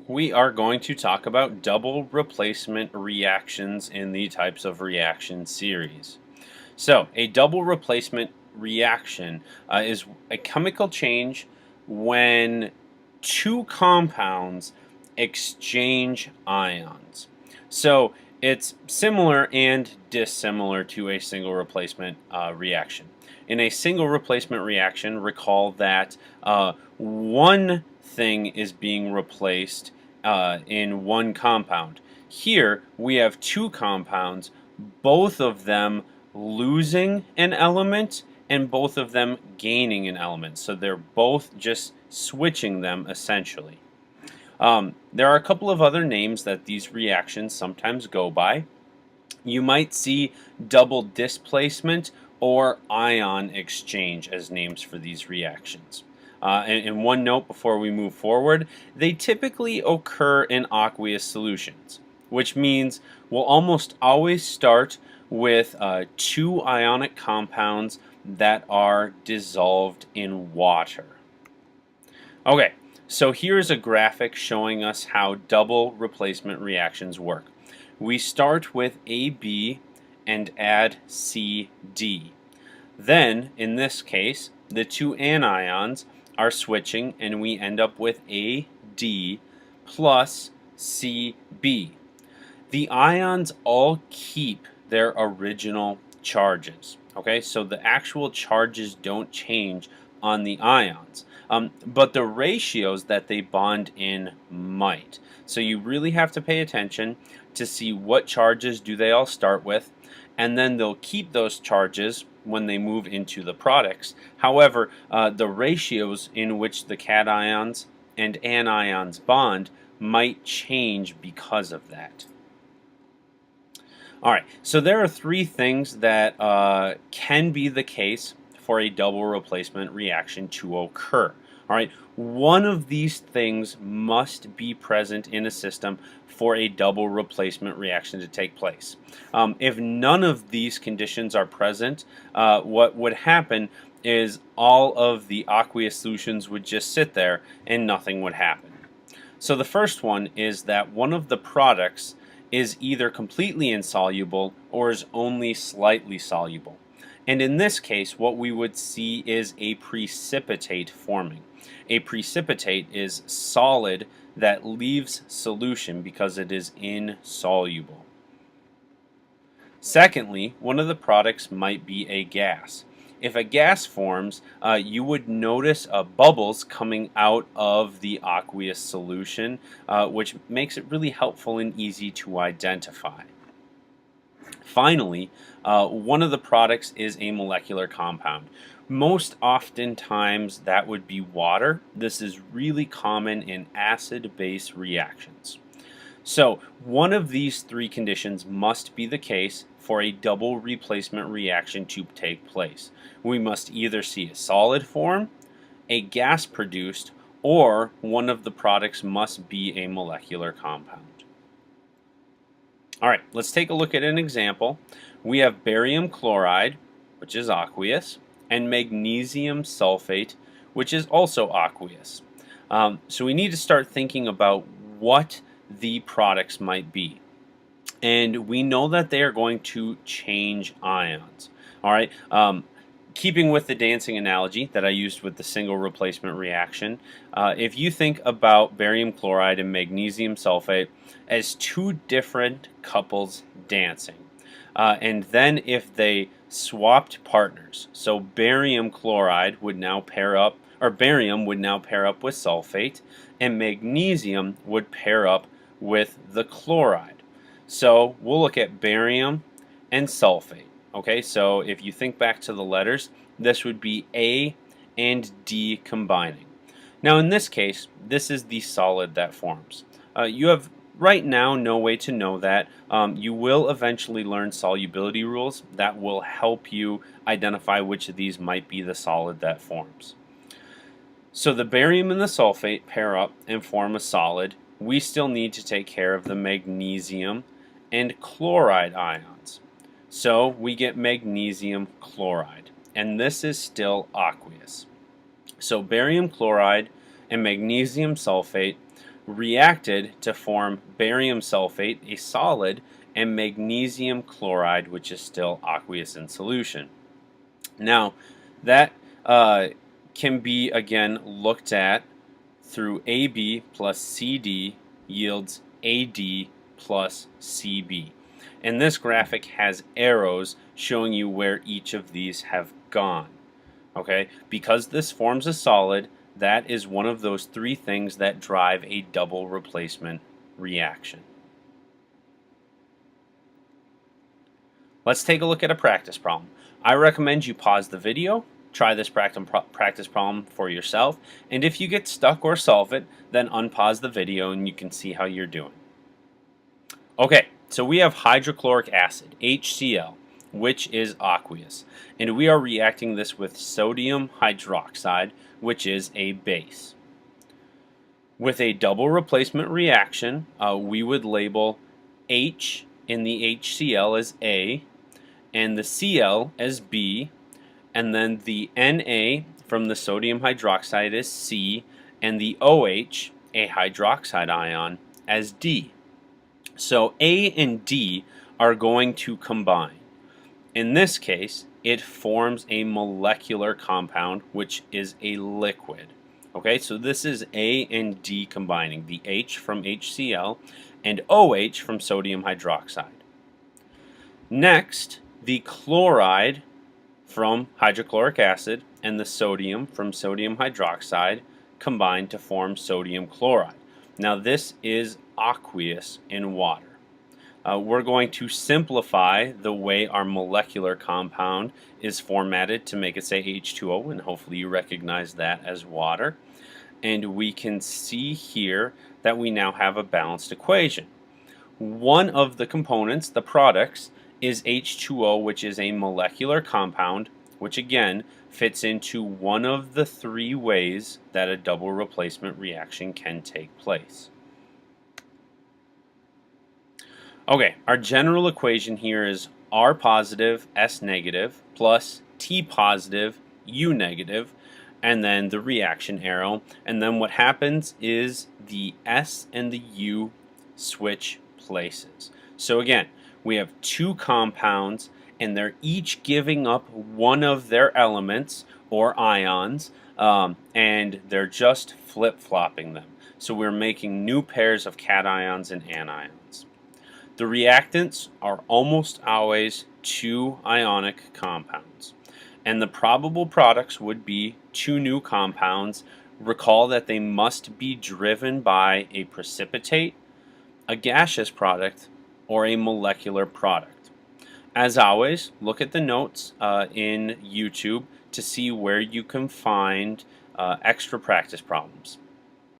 We are going to talk about double replacement reactions in the types of reaction series. So, a double replacement reaction is a chemical change when two compounds exchange ions. So, it's similar and dissimilar to a single replacement reaction. In a single replacement reaction, recall that one thing is being replaced in one compound. Here, we have two compounds, both of them losing an element and both of them gaining an element. So they're both just switching them essentially. There are a couple of other names that these reactions sometimes go by. You might see double displacement or ion exchange as names for these reactions. And one note before we move forward, they typically occur in aqueous solutions, which means we'll almost always start with two ionic compounds that are dissolved in water. Okay, so here's a graphic showing us how double replacement reactions work. We start with AB and add CD. Then, in this case, the two anions are switching and we end up with AD plus CB. The ions all keep their original charges. Okay, so the actual charges don't change on the ions, but the ratios that they bond in might. So you really have to pay attention to see what charges do they all start with, and then they'll keep those charges when they move into the products. However, the ratios in which the cations and anions bond might change because of that. All right, so there are three things that can be the case for a double replacement reaction to occur. All right, one of these things must be present in a system for a double replacement reaction to take place. If none of these conditions are present, what would happen is all of the aqueous solutions would just sit there and nothing would happen. So the first one is that one of the products is either completely insoluble or is only slightly soluble. And in this case, what we would see is a precipitate forming. A precipitate is solid that leaves solution because it is insoluble. Secondly, one of the products might be a gas. If a gas forms, you would notice bubbles coming out of the aqueous solution, which makes it really helpful and easy to identify. Finally, one of the products is a molecular compound. Most oftentimes that would be water. This is really common in acid-base reactions. So one of these three conditions must be the case for a double replacement reaction to take place. We must either see a solid form, a gas produced, or one of the products must be a molecular compound. All right, let's take a look at an example. We have barium chloride, which is aqueous, and magnesium sulfate, which is also aqueous. So we need to start thinking about what the products might be. And we know that they are going to change ions. All right. Keeping with the dancing analogy that I used with the single replacement reaction, if you think about barium chloride and magnesium sulfate as two different couples dancing, and then if they swapped partners, so barium chloride would now pair up, or barium would now pair up with sulfate, and magnesium would pair up with the chloride. So we'll look at barium and sulfate. Okay, so if you think back to the letters, this would be A and D combining. Now in this case, this is the solid that forms. You have right now no way to know that. You will eventually learn solubility rules that will help you identify which of these might be the solid that forms. So the barium and the sulfate pair up and form a solid. We still need to take care of the magnesium and chloride ions. So we get magnesium chloride, and this is still aqueous. So barium chloride and magnesium sulfate reacted to form barium sulfate, a solid, and magnesium chloride, which is still aqueous in solution. Now, that can be again looked at through AB plus CD yields AD plus CB. And this graphic has arrows showing you where each of these have gone. Okay, because this forms a solid, that is one of those three things that drive a double replacement reaction. Let's take a look at a practice problem. I recommend you pause the video, try this practice problem for yourself, and if you get stuck or solve it, then unpause the video and you can see how you're doing. Okay, so we have hydrochloric acid, HCl, which is aqueous, and we are reacting this with sodium hydroxide, which is a base. With a double replacement reaction, we would label H in the HCl as A, and the Cl as B, and then the Na from the sodium hydroxide as C, and the OH, a hydroxide ion, as D. So A and D are going to combine. In this case, it forms a molecular compound, which is a liquid. Okay, so this is A and D combining, the H from HCl and OH from sodium hydroxide. Next, the chloride from hydrochloric acid and the sodium from sodium hydroxide combine to form sodium chloride. Now this is aqueous in water. We're going to simplify the way our molecular compound is formatted to make it say H2O, and hopefully you recognize that as water. And we can see here that we now have a balanced equation. One of the components, the products, is H2O, which is a molecular compound, which again fits into one of the three ways that a double replacement reaction can take place. Okay, our general equation here is R positive, S negative, plus T positive, U negative, and then the reaction arrow. And then what happens is the S and the U switch places. So again, we have two compounds, and they're each giving up one of their elements or ions, and they're just flip-flopping them. So we're making new pairs of cations and anions. The reactants are almost always two ionic compounds, and the probable products would be two new compounds. Recall that they must be driven by a precipitate, a gaseous product, or a molecular product. As always, look at the notes in YouTube to see where you can find extra practice problems.